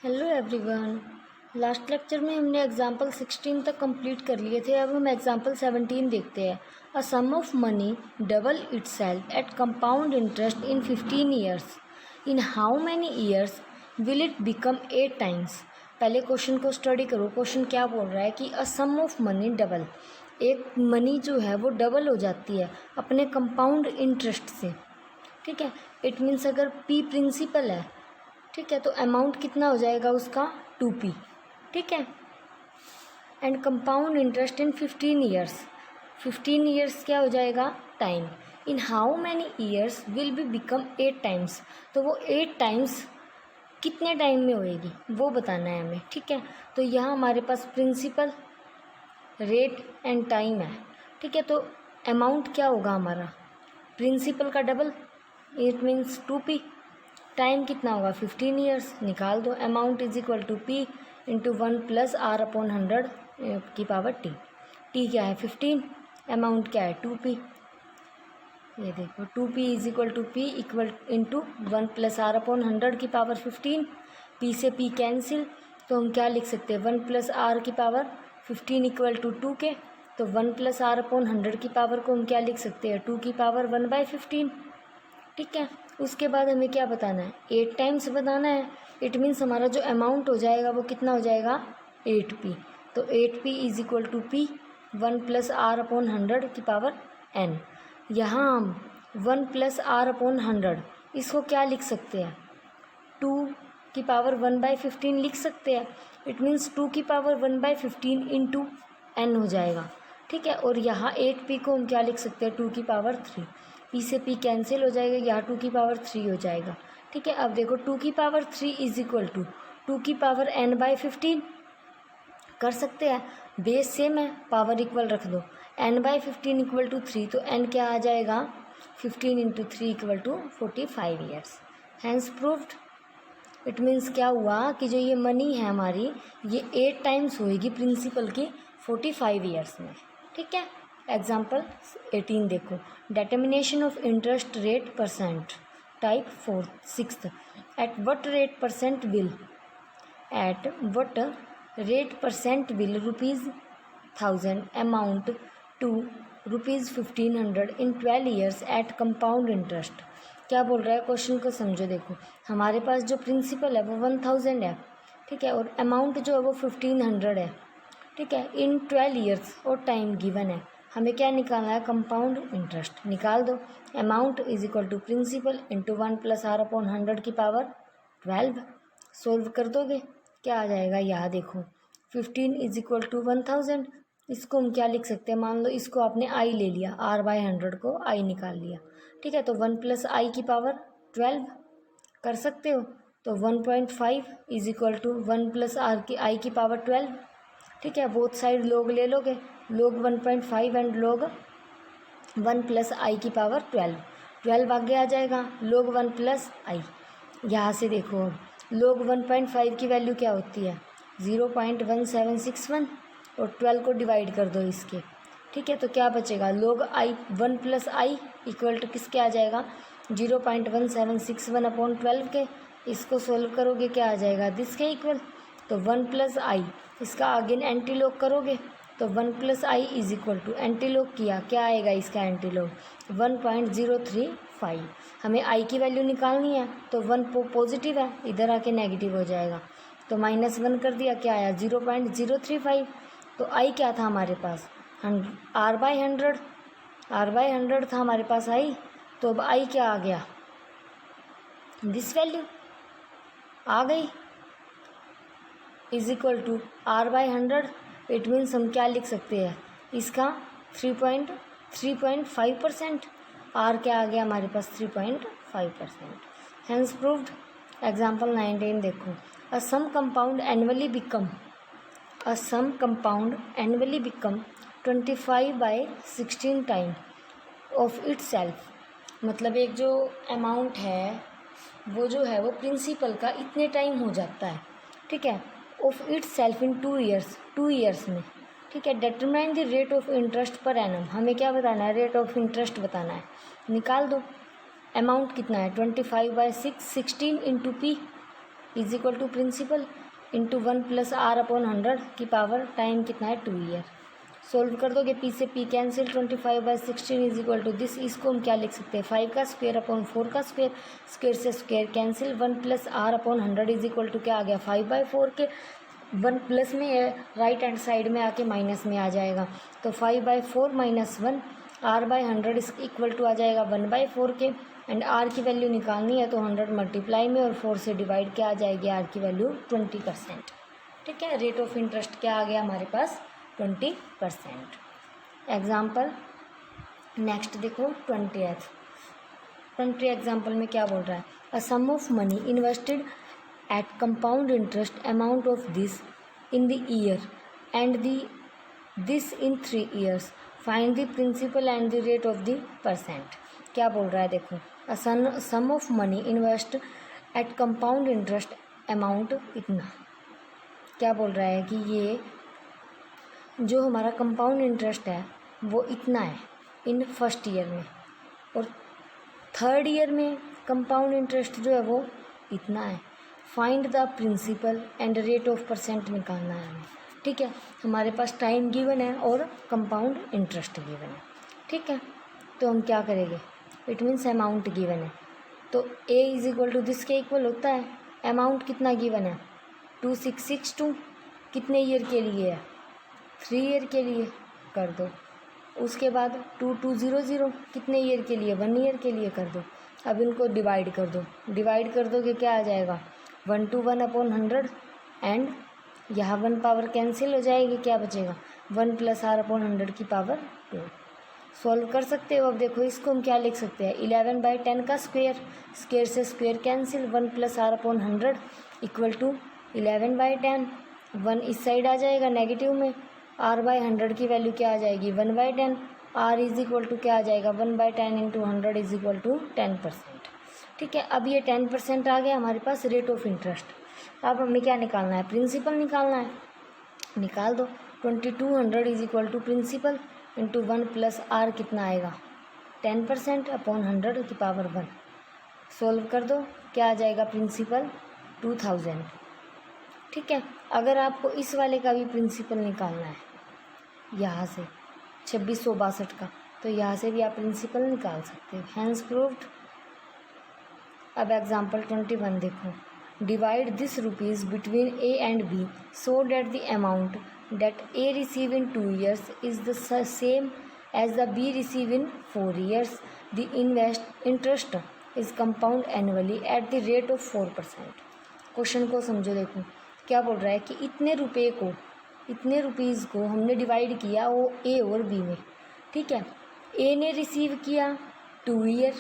Hello everyone. Last lecture में हमने example 16 तक कंप्लीट कर लिए थे। अब हम एग्जाम्पल 17 देखते हैं। A sum of money double itself at compound interest in 15 years. In how many years will it become 8 times. पहले क्वेश्चन को स्टडी करो। क्वेश्चन क्या बोल रहा है कि a sum of money double, एक मनी जो है वो डबल हो जाती है अपने कंपाउंड इंटरेस्ट से। ठीक है, इट मीन्स अगर पी प्रिंसिपल है, ठीक है, तो अमाउंट कितना हो जाएगा उसका 2p। ठीक है, and compound interest in 15 years. 15 years क्या हो जाएगा time. In how many years will be become 8 times. तो वो 8 टाइम्स कितने टाइम में होएगी वो बताना है हमें। ठीक है, तो यहाँ हमारे पास प्रिंसिपल, रेट एंड टाइम है। ठीक है, तो अमाउंट क्या होगा हमारा प्रिंसिपल का double, it means 2p। Time कितना होगा 15 ईयर्स, निकाल दो। Amount is equal to p into 1 plus r upon 100 की पावर t। t क्या है 15, अमाउंट क्या है 2p। ये देखो 2p is equal to p equal into 1 plus r upon 100 की पावर 15। p से p कैंसिल, तो हम क्या लिख सकते हैं 1 प्लस r की पावर 15 इक्वल टू 2 के। तो 1 प्लस r अपॉन 100 की पावर को हम क्या लिख सकते हैं 2 की पावर 1/15। ठीक है, उसके बाद हमें क्या बताना है 8 टाइम्स बताना है। इट मीन्स हमारा जो अमाउंट हो जाएगा वो कितना हो जाएगा 8p। तो 8p is equal to p 1 plus r upon 100 की पावर n। यहाँ हम 1 प्लस r अपॉन 100 इसको क्या लिख सकते हैं 2 की पावर 1/15 लिख सकते हैं। इट मीन्स 2 की पावर 1/15 इंटू n हो जाएगा। ठीक है, और यहाँ 8p को हम क्या लिख सकते हैं 2 की पावर 3। p से p कैंसिल हो जाएगा, यहाँ 2 की पावर 3 हो जाएगा। ठीक है, अब देखो 2 की पावर 3 इज इक्वल टू 2 की पावर n/15 कर सकते हैं। बेस सेम है, पावर इक्वल रख दो। n/15 इक्वल टू 3, तो n क्या आ जाएगा 15 into 3 equal to 45 years. Hence proved. It means क्या हुआ कि जो ये मनी है हमारी ये 8 टाइम्स होएगी प्रिंसिपल की 45 ईयर्स में। ठीक है, एग्जाम्पल 18 देखो। Determination of interest rate percent type 4 6th। At what rate percent will ₹1000 amount to ₹1500 in 12 years at compound interest. क्या बोल रहा है क्वेश्चन को समझो। देखो हमारे पास जो प्रिंसिपल है वो 1000 है, ठीक है, और अमाउंट जो है वो 1500 है। ठीक है, इन 12 ईयर्स और टाइम गिवन है। हमें क्या निकालना है कंपाउंड इंटरेस्ट। निकाल दो। Amount is equal to principal into 1 plus r upon 100 की पावर 12। सोल्व कर दोगे क्या आ जाएगा, यहाँ देखो 15 इज इक्वल टू 1000। इसको हम क्या लिख सकते हैं, मान लो इसको आपने i ले लिया, r/100 को i निकाल लिया। ठीक है, तो 1 प्लस i की पावर 12 कर सकते हो। तो 1.5 is equal to 1 plus i की पावर 12। ठीक है, बोथ साइड लोग ले लोगे, लोग 1.5 एंड लोग 1 प्लस i की पावर 12 आगे आ जाएगा, लोग 1 प्लस i। यहाँ से देखो लोग 1.5 की वैल्यू क्या होती है 0.1761, और 12 को डिवाइड कर दो इसके। ठीक है, तो क्या बचेगा log i 1 plus i equal to किसके आ जाएगा 0.1761 अपॉन 12 के। इसको सोल्व करोगे क्या आ जाएगा दिस के इक्वल। तो 1 प्लस आई, इसका अगेन एंटी लॉग करोगे तो 1 plus i is equal to antilog किया, क्या आएगा इसका एंटी लॉग 1.035। हमें आई की वैल्यू निकालनी है, तो 1 पॉजिटिव है, इधर आके नेगेटिव हो जाएगा, तो -1 कर दिया, क्या आया 0.035। तो आई क्या था हमारे पास r/100 था हमारे पास आई। तो अब आई क्या आ गया दिस वैल्यू आ गई is equal to r/100। It means हम क्या लिख सकते हैं इसका 3.5%। r क्या आ गया हमारे पास 3.5%। Hence proved. एग्जाम्पल 19 देखो। A sum compound annually become 25/16 time of itself. मतलब एक जो अमाउंट है वो जो है वो प्रिंसिपल का इतने टाइम हो जाता है। ठीक है, of it self in 2 years में। ठीक है, determine the rate of interest per annum. हमें क्या बताना है रेट ऑफ इंटरेस्ट बताना है। निकाल दो। अमाउंट कितना है 25/6 16 into p। Is equal to principal into 1 plus are upon 100 की पावर टाइम कितना है 2 ईयर। सोल्व कर दोगे, पी से P cancel, 25/16 is equal to this. इसको हम क्या लिख सकते हैं 5 का स्क्वायर अपॉन 4 का स्क्वायर, स्क्वायर से square cancel, 1 plus are upon 100 is equal to क्या आ गया 5/4 के 1 प्लस में है, राइट हैंड साइड में आके माइनस में आ जाएगा, तो 5/4 माइनस 1 r/100 इस इक्वल टू आ जाएगा 1/4 के। एंड आर की वैल्यू निकालनी है तो 100 मल्टीप्लाई में और 4 से डिवाइड क्या आ जाएगी, आर की वैल्यू 20%। ठीक है, रेट ऑफ इंटरेस्ट क्या आ गया हमारे पास 20%। एग्जाम्पल नेक्स्ट देखो 20 एग्जाम्पल में क्या बोल रहा है, a sum of money invested at compound interest amount of this in the year and this in 3 years, find the principal and the rate of the percent. क्या बोल रहा है देखो, a sum of money invest at compound interest amount इतना। क्या बोल रहा है कि ये जो हमारा कंपाउंड इंटरेस्ट है वो इतना है इन फर्स्ट ईयर में, और थर्ड ईयर में कंपाउंड इंटरेस्ट जो है वो इतना है। Find the principal and rate of percent निकालना है हमें। ठीक है, हमारे पास टाइम गिवन है और कंपाउंड इंटरेस्ट गिवन है। ठीक है, तो हम क्या करेंगे, इट मीन्स अमाउंट गिवन है तो ए इज इक्वल टू दिस के इक्वल होता है। अमाउंट कितना गिवन है 2662, कितने ईयर के लिए है 3 ईयर के लिए कर दो। उसके बाद 2200 कितने ईयर के लिए 1 ईयर के लिए कर दो। अब इनको डिवाइड कर दो, डिवाइड कर दोगे क्या आ जाएगा 1 to 1 अपॉन 100 एंड यहाँ 1 पावर कैंसिल हो जाएगी, क्या बचेगा 1 प्लस आर अपॉन 100 की पावर 2। सॉल्व कर सकते हो। अब देखो इसको हम क्या लिख सकते हैं 11/10 का स्क्वायर, स्क्वायर से square cancel, 1 plus are upon 100 equal to 11/10, 1 इस साइड आ जाएगा नेगेटिव में, r/100 की वैल्यू क्या आ जाएगी 1/10, r इज इक्वल टू क्या आ जाएगा 1/10 इंटू 100 इज इक्वल टू 10%। ठीक है, अब ये 10% आ गया हमारे पास रेट ऑफ इंटरेस्ट। अब हमें क्या निकालना है प्रिंसिपल निकालना है, निकाल दो 2200 is equal to principal into 1 plus R कितना आएगा 10% अपॉन 100 की पावर 1। सोल्व कर दो, क्या आ जाएगा प्रिंसिपल 2000। ठीक है, अगर आपको इस वाले का भी प्रिंसिपल निकालना है यहाँ से 2662 का, तो यहाँ से भी आप प्रिंसिपल निकाल सकते हो, हैंस प्रूव्ड। अब एग्जांपल 21 देखो, divide this rupees between A and B so that the amount that A receive in 2 years is the same as the B receive in 4 years। The interest is compound annually at the rate of 4%। Question को समझो, देखो क्या बोल रहा है कि इतने rupees को हमने डिवाइड किया वो ए और बी में। ठीक है, ए ने रिसीव किया 2 year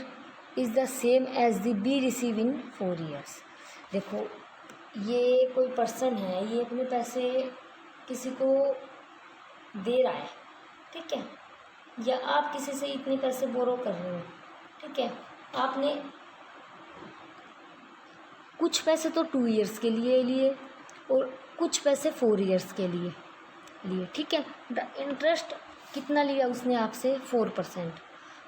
is the same as the B receive in 4 years। देखो ये कोई पर्सन है, ये अपने पैसे किसी को दे रहा है, ठीक है, या आप किसी से इतने पैसे बोरो कर रहे हो। ठीक है, आपने कुछ पैसे तो 2 years के लिए लिए और कुछ पैसे 4 years के लिए। ठीक है, इंटरेस्ट कितना लिया उसने आपसे 4%।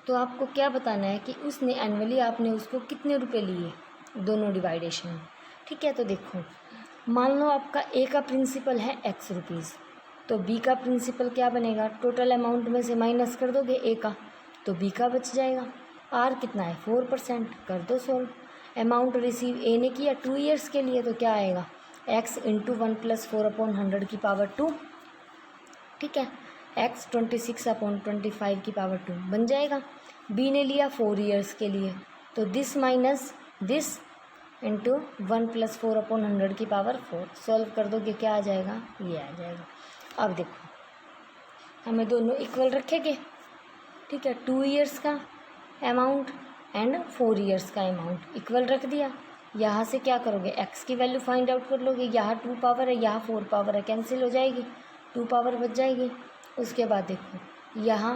तो आपको क्या बताना है कि उसने एनुअली आपने उसको कितने रुपए लिए दोनों डिवाइडेशन में। ठीक है, तो देखो मान लो आपका ए का प्रिंसिपल है x रुपीज़, तो बी का प्रिंसिपल क्या बनेगा, टोटल अमाउंट में से माइनस कर दोगे ए का तो बी का बच जाएगा। आर कितना है 4%, कर दो सोल्व। अमाउंट रिसीव ए ने किया 2 years के लिए, तो क्या आएगा x इंटू 1 प्लस 4 अपॉन 100 की पावर 2। ठीक है, x 26 अपॉन 25 की पावर 2 बन जाएगा। बी ने लिया 4 years के लिए, तो this minus this into 1 plus 4 upon 100 की पावर 4। सॉल्व कर दोगे क्या आ जाएगा, ये आ जाएगा। अब देखो हमें दोनों इक्वल रखेंगे। ठीक है, 2 years का अमाउंट एंड 4 years का अमाउंट इक्वल रख दिया। यहाँ से क्या करोगे x की वैल्यू फाइंड आउट कर लोगे, यहाँ 2 पावर है यहाँ 4 पावर है, कैंसिल हो जाएगी, 2 पावर बच जाएगी। उसके बाद देखो यहाँ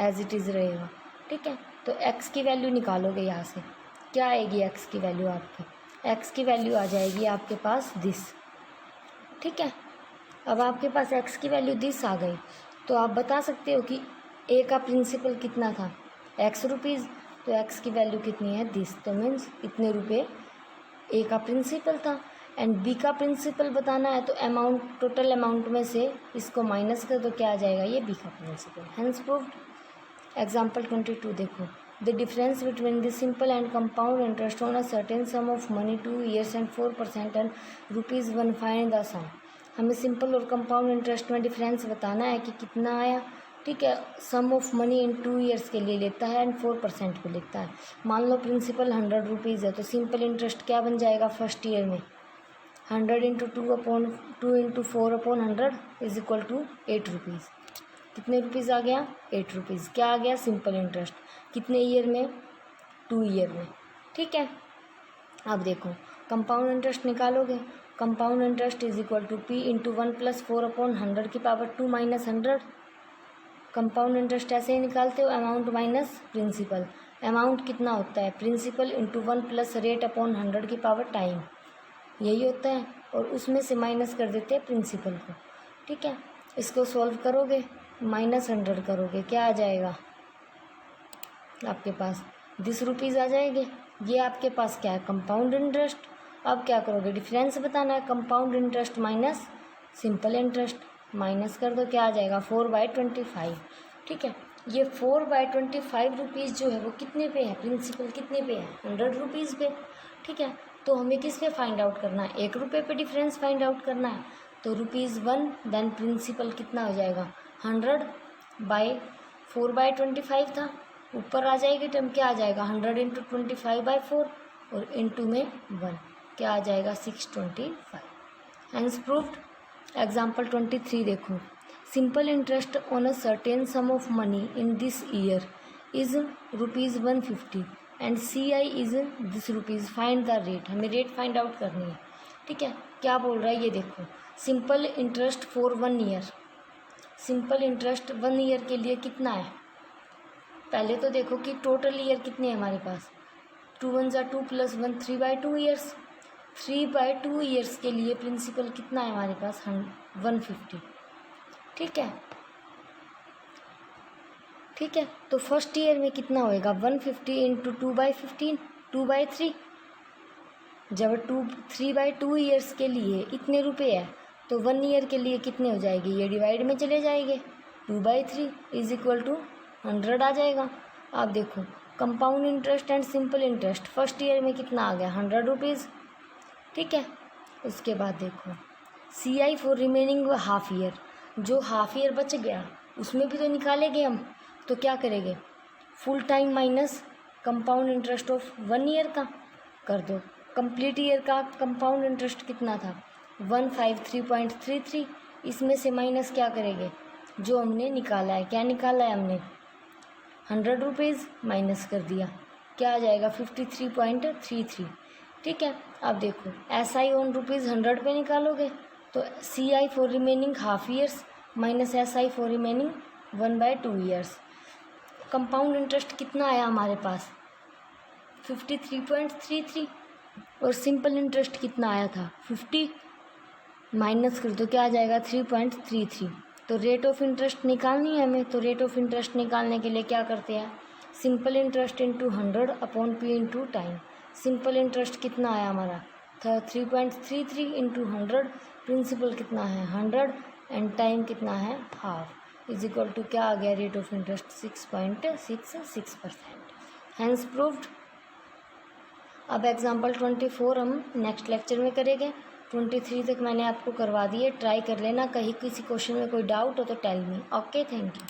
एज इट इज़ रहेगा। ठीक है, तो x की वैल्यू निकालोगे, यहाँ से क्या आएगी x की वैल्यू आपकी, x की वैल्यू आ जाएगी आपके पास दिस। ठीक है, अब आपके पास x की वैल्यू दिस आ गई, तो आप बता सकते हो कि a का प्रिंसिपल कितना था x रुपीज़, तो x की वैल्यू कितनी है दिस, तो मीन्स इतने रुपए ए का प्रिंसिपल था। एंड बी का प्रिंसिपल बताना है, तो अमाउंट, टोटल अमाउंट में से इसको माइनस कर दो, क्या आ जाएगा, ये बी का प्रिंसिपल। Hence proved. एग्जाम्पल 22 देखो, the difference between the simple and compound interest on a certain sum of money 2 years and 4% and ₹1 find the sum. हमें सिंपल और कंपाउंड इंटरेस्ट में डिफरेंस बताना है कि कितना आया। ठीक है, सम ऑफ मनी इन 2 years के लिए लेता है एंड 4% पे लेता है। मान लो प्रिंसिपल ₹100 है, तो सिंपल इंटरेस्ट क्या बन जाएगा फर्स्ट ईयर में, 100 into 2 into 4/100 is equal to ₹8। कितने रुपीज़ आ गया, ₹8। क्या आ गया, सिंपल इंटरेस्ट। कितने ईयर में, 2 year में। ठीक है, अब देखो कंपाउंड इंटरेस्ट निकालोगे, compound interest is equal to P into 1 + 4/100 की पावर 2 - 100। कंपाउंड इंटरेस्ट ऐसे ही निकालते हो, अमाउंट माइनस प्रिंसिपल। अमाउंट कितना होता है, प्रिंसिपल इंटू 1 + rate/100 की पावर टाइम, यही होता है। और उसमें से माइनस कर देते हैं प्रिंसिपल को। ठीक है, इसको सॉल्व करोगे, -100 करोगे, क्या आ जाएगा आपके पास, ₹20 आ जाएंगे। ये आपके पास क्या है, कंपाउंड इंटरेस्ट। अब क्या करोगे, डिफरेंस बताना है, compound interest minus simple interest, minus कर दो, क्या आ जाएगा, 4/25। ठीक है, ये 4/25 जो है वो कितने पे है, प्रिंसिपल कितने पे है, ₹100 पे। ठीक है, तो हमें किस पे फाइंड आउट करना है, ₹1 पे डिफरेंस फाइंड आउट करना है। तो ₹1 देन प्रिंसिपल कितना हो जाएगा, 100/4/25 था, ऊपर आ जाएगी टर्म, क्या आ जाएगा, 100 इंटू 25/4 और इंटू में 1, क्या आ जाएगा, 625। Hence proved. एग्जाम्पल 23 देखो, simple interest on a certain sum of money in this year is ₹150 and CI is this rupees, find the rate. हमें रेट फाइंड आउट करनी है। ठीक है, क्या बोल रहा है ये देखो, simple interest for 1 year, simple interest 1 year के लिए कितना है, पहले तो देखो कि टोटल ईयर कितने हैं हमारे पास, 2 × 1 = 2 + 1 3/2 years। 3/2 years के लिए प्रिंसिपल कितना है हमारे पास, 150। ठीक है, ठीक है, तो फर्स्ट ईयर में कितना होएगा, 150 इंटू 2/15, 2/3। जब 3/2 years के लिए इतने रुपए है, तो 1 year के लिए कितने हो जाएंगे, ये डिवाइड में चले जाएंगे, 2/3 इज इक्वल टू 100 आ जाएगा। आप देखो compound interest and simple interest first year में कितना आ गया, ₹100। ठीक है, उसके बाद देखो CI for remaining half year, जो हाफ ईयर बच गया उसमें भी तो निकालेंगे हम, तो क्या करेंगे, full time minus compound interest of 1 year का कर दो। कंप्लीट ईयर का कंपाउंड इंटरेस्ट कितना था, 153.33, इसमें से माइनस क्या करेंगे, जो हमने निकाला है, क्या निकाला है हमने, ₹100 माइनस कर दिया, क्या आ जाएगा, 53.33। ठीक है, अब देखो SI ऑन ₹100 पे निकालोगे, तो CI for remaining half years minus SI for remaining 1/2 years। Compound interest कितना आया हमारे पास, 53.33, और सिंपल इंटरेस्ट कितना आया था, 50, माइनस कर दो, क्या आ जाएगा, 3.33। तो रेट ऑफ इंटरेस्ट निकालनी है हमें, तो रेट ऑफ इंटरेस्ट निकालने के लिए क्या करते हैं, simple interest into 100/P into time. Simple interest कितना आया हमारा, 3.33 इंटू 100, प्रिंसिपल कितना है 100 एंड टाइम कितना है हाफ, इज इक्वल टू क्या आ गया, rate of interest 6.66%। Hence proved. अब एग्जाम्पल 24 हम नेक्स्ट लेक्चर में करेंगे। 23 तक मैंने आपको करवा दिए, ट्राई कर लेना, कहीं किसी क्वेश्चन में कोई डाउट हो तो tell me. Okay, thank you.